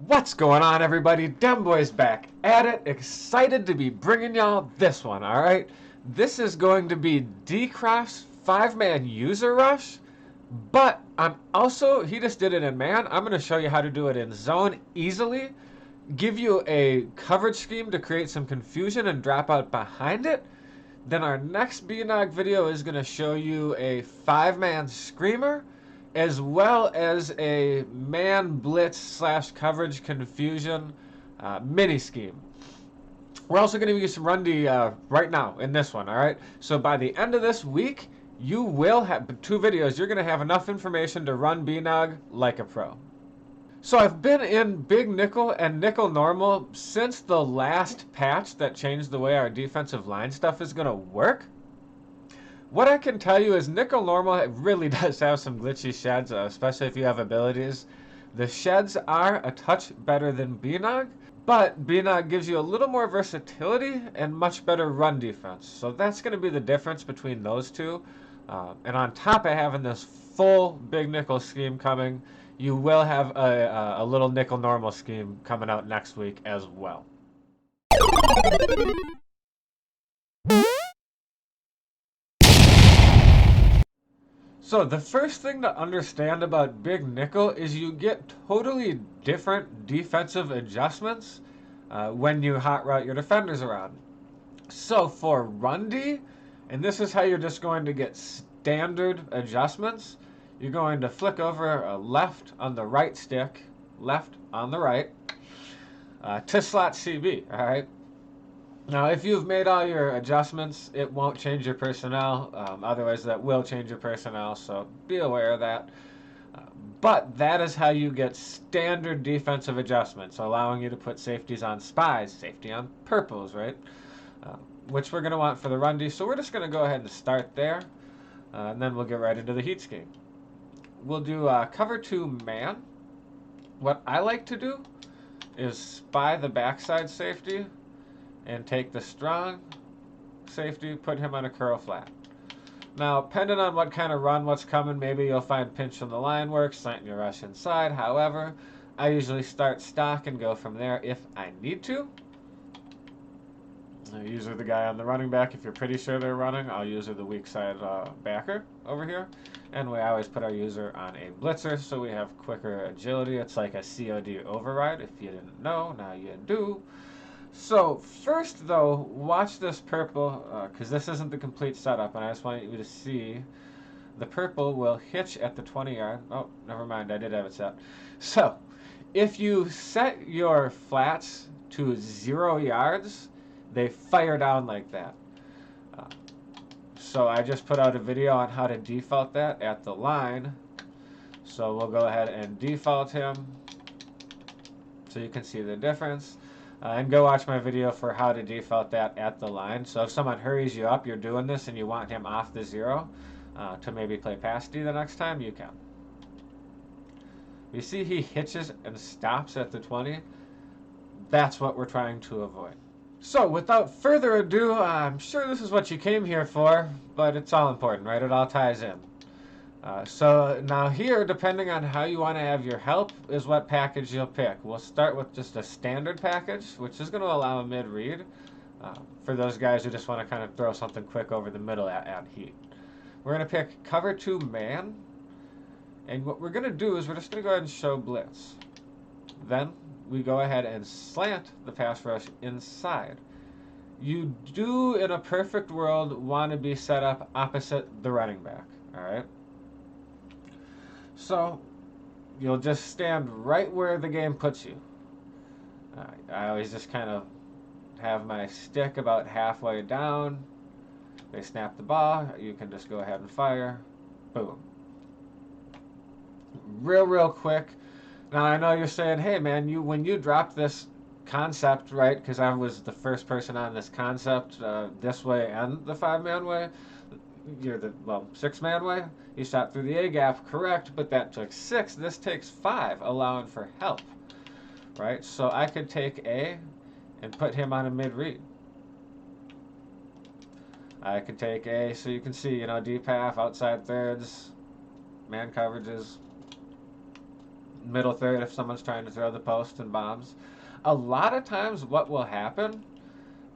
What's going on, everybody? Demboy's back at it, excited to be bringing y'all this one, alright? This is going to be D-Croft's 5-man user rush, but he just did it in man. I'm going to show you how to do it in zone easily, give you a coverage scheme to create some confusion and drop out behind it. Then our next bnog video is going to show you a 5-man screamer, as well as a man blitz slash coverage confusion mini scheme. We're also going to use some run D right now in this one, all right? So by the end of this week, you will have 2 videos. You're going to have enough information to run bnog like a pro. So I've been in big nickel and nickel normal since the last patch that changed the way our defensive line stuff is going to work. What I can tell you is nickel normal really does have some glitchy sheds, especially if you have abilities. The sheds are a touch better than bnog, but bnog gives you a little more versatility and much better run defense. So that's going to be the difference between those two. And on top of having this full big nickel scheme coming, you will have a little nickel normal scheme coming out next week as well. So the first thing to understand about big nickel is you get totally different defensive adjustments when you hot route your defenders around. So for run D, and this is how you're just going to get standard adjustments, you're going to flick over left on the right stick, left on the right, to slot CB, all right? Now, if you've made all your adjustments, it won't change your personnel. Otherwise, that will change your personnel, so be aware of that. But that is how you get standard defensive adjustments, allowing you to put safeties on spies, safety on purples, right? Which we're going to want for the run D. So we're just going to go ahead and start there, and then we'll get right into the heat scheme. We'll do cover 2 man. What I like to do is spy the backside safety and take the strong safety, put him on a curl flat. Now, depending on what kind of run, what's coming, maybe you'll find pinch from the line work, slant your rush inside. However, I usually start stock and go from there if I need to. Usually the guy on the running back, if you're pretty sure they're running, I'll usually the weak side backer over here. And we always put our user on a blitzer so we have quicker agility. It's like a COD override. If you didn't know, now you do. So first though, watch this purple, because this isn't the complete setup, and I just want you to see the purple will hitch at the 20-yard. Oh, never mind, I did have it set. So if you set your flats to 0 yards, they fire down like that. So I just put out a video on how to default that at the line. So we'll go ahead and default him so you can see the difference. And go watch my video for how to default that at the line. So if someone hurries you up, you're doing this, and you want him off the 0 to maybe play pass D the next time, you can. You see he hitches and stops at the 20. That's what we're trying to avoid. So without further ado, I'm sure this is what you came here for, but it's all important, right? It all ties in. So now here, depending on how you want to have your help, is what package you'll pick. We'll start with just a standard package, which is going to allow a mid-read for those guys who just want to kind of throw something quick over the middle at heat. We're going to pick cover 2 man, and what we're going to do is we're just going to go ahead and show blitz. Then we go ahead and slant the pass rush inside. You do, in a perfect world, want to be set up opposite the running back, all right? So you'll just stand right where the game puts you. I always just kind of have my stick about halfway down. They snap the ball. You can just go ahead and fire. Boom. Real quick. Now I know you're saying, hey man, when you dropped this concept, right, because I was the first person on this concept this way and the 5-man way, you're the 6-man way, you shot through the A gap, correct, but that took 6. This takes 5, allowing for help, right? So I could take A and put him on a mid-read. I could take A, so you can see, you know, deep half, outside thirds, man coverages, middle third if someone's trying to throw the post and bombs. A lot of times what will happen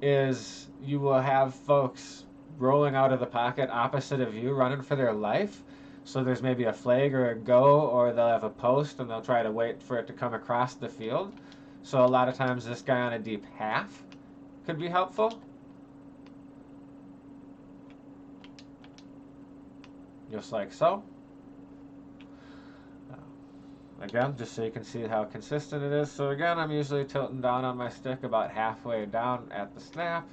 is you will have folks rolling out of the pocket opposite of you, running for their life. So there's maybe a flag or a go, or they'll have a post and they'll try to wait for it to come across the field. So a lot of times this guy on a deep half could be helpful. Just like so. Again, just so you can see how consistent it is. So again, I'm usually tilting down on my stick about halfway down at the snap.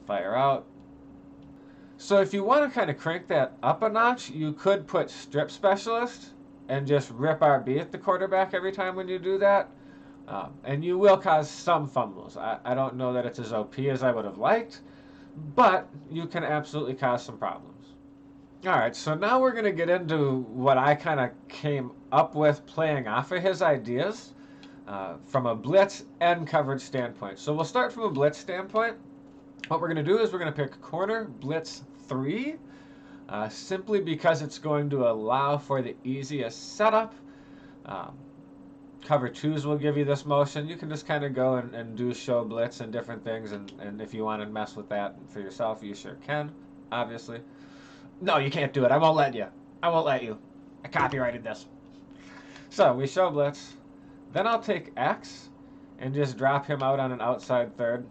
Fire out. So if you want to kind of crank that up a notch, you could put strip specialist and just rip RB at the quarterback every time when you do that. And you will cause some fumbles. I don't know that it's as OP as I would have liked, but you can absolutely cause some problems. Alright, so now we're going to get into what I kind of came up with playing off of his ideas from a blitz and coverage standpoint. So we'll start from a blitz standpoint. What we're going to do is we're going to pick corner blitz 3 simply because it's going to allow for the easiest setup. Cover 2s will give you this motion. You can just kind of go and do show blitz and different things, and if you want to mess with that for yourself, you sure can, obviously. No, you can't do it. I won't let you. I won't let you. I copyrighted this. So we show blitz. Then I'll take X and just drop him out on an outside third.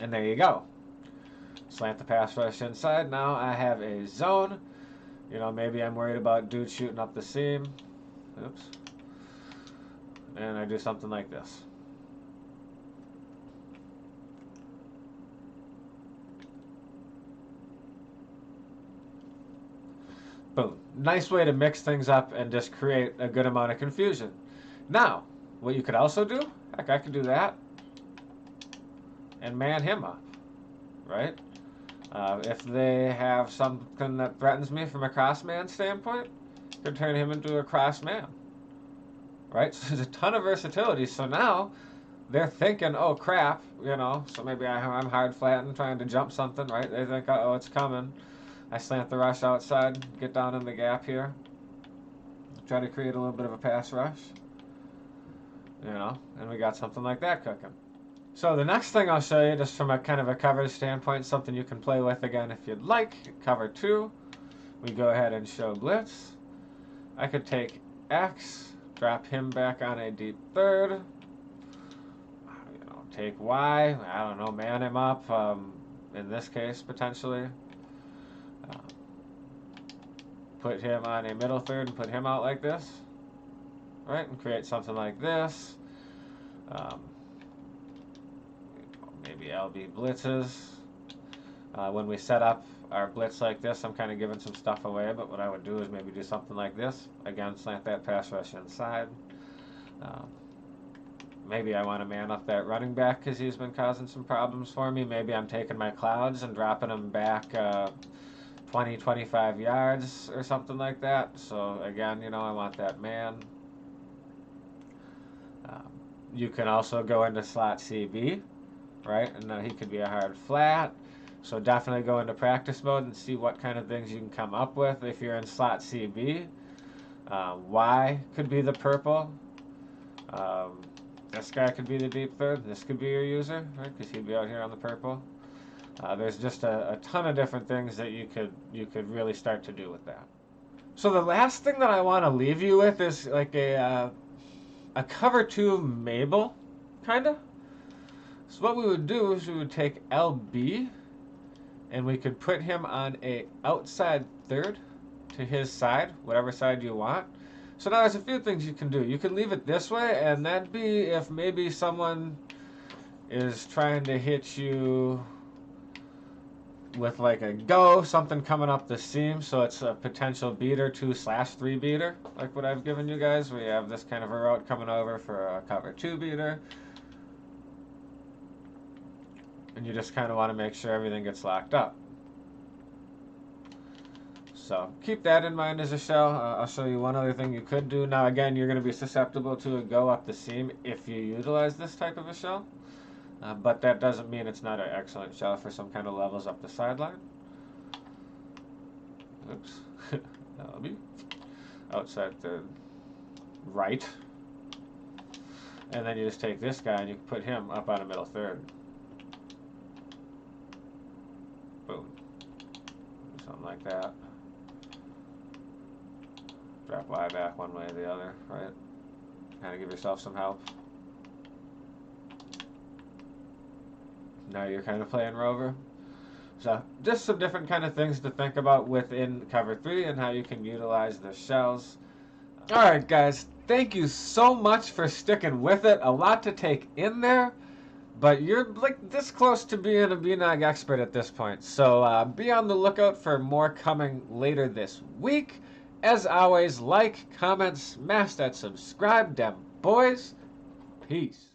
And there you go. Slant the pass rush inside. Now I have a zone. You know, maybe I'm worried about dude shooting up the seam. Oops. And I do something like this. Boom. Nice way to mix things up and just create a good amount of confusion. Now, what you could also do, heck, I could do that and man him up, right? If they have something that threatens me from a cross man standpoint, could turn him into a cross man, right? So there's a ton of versatility. So now they're thinking, oh crap, you know, so maybe I'm hard flattened trying to jump something, right? They think, oh, it's coming. I slant the rush outside, get down in the gap here, try to create a little bit of a pass rush, you know, and we got something like that cooking. So the next thing I'll show you, just from a kind of a coverage standpoint, something you can play with again if you'd like. Cover 2, we go ahead and show blitz. I could take X, drop him back on a deep third, you know, take Y, I don't know, man him up, in this case potentially. Put him on a middle third and put him out like this, right, and create something like this. Maybe LB blitzes. When we set up our blitz like this, I'm kind of giving some stuff away, but what I would do is maybe do something like this. Again, slant that pass rush inside. Maybe I want to man up that running back because he's been causing some problems for me. Maybe I'm taking my clouds and dropping them back 20, 25 yards or something like that. So again, you know, I want that man. You can also go into slot CB, right? And then he could be a hard flat. So definitely go into practice mode and see what kind of things you can come up with. If you're in slot CB, Y could be the purple. This guy could be the deep third. This could be your user, right? Because he'd be out here on the purple. There's just a ton of different things that you could really start to do with that. So the last thing that I want to leave you with is like a cover 2 Mabel, kind of. So what we would do is we would take LB and we could put him on a outside third to his side, whatever side you want. So now there's a few things you can do. You could leave it this way, and that'd be if maybe someone is trying to hit you with like a go, something coming up the seam, so it's a potential beater 2/3 beater, like what I've given you guys. We have this kind of a route coming over for a cover 2 beater. And you just kind of want to make sure everything gets locked up. So keep that in mind as a shell. I'll show you one other thing you could do. Now again, you're going to be susceptible to a go up the seam if you utilize this type of a shell. but that doesn't mean it's not an excellent shell for some kind of levels up the sideline. Oops. That'll be outside the right. And then you just take this guy and you put him up on a middle third. Boom. Something like that. Drop Y back one way or the other, right? Kind of give yourself some help. Now you're kind of playing rover. So just some different kind of things to think about within cover 3 and how you can utilize the shells. Alright guys, thank you so much for sticking with it. A lot to take in there, but you're like this close to being a bnog expert at this point. So be on the lookout for more coming later this week. As always, like, comment, smash that subscribe, dem boys. Peace.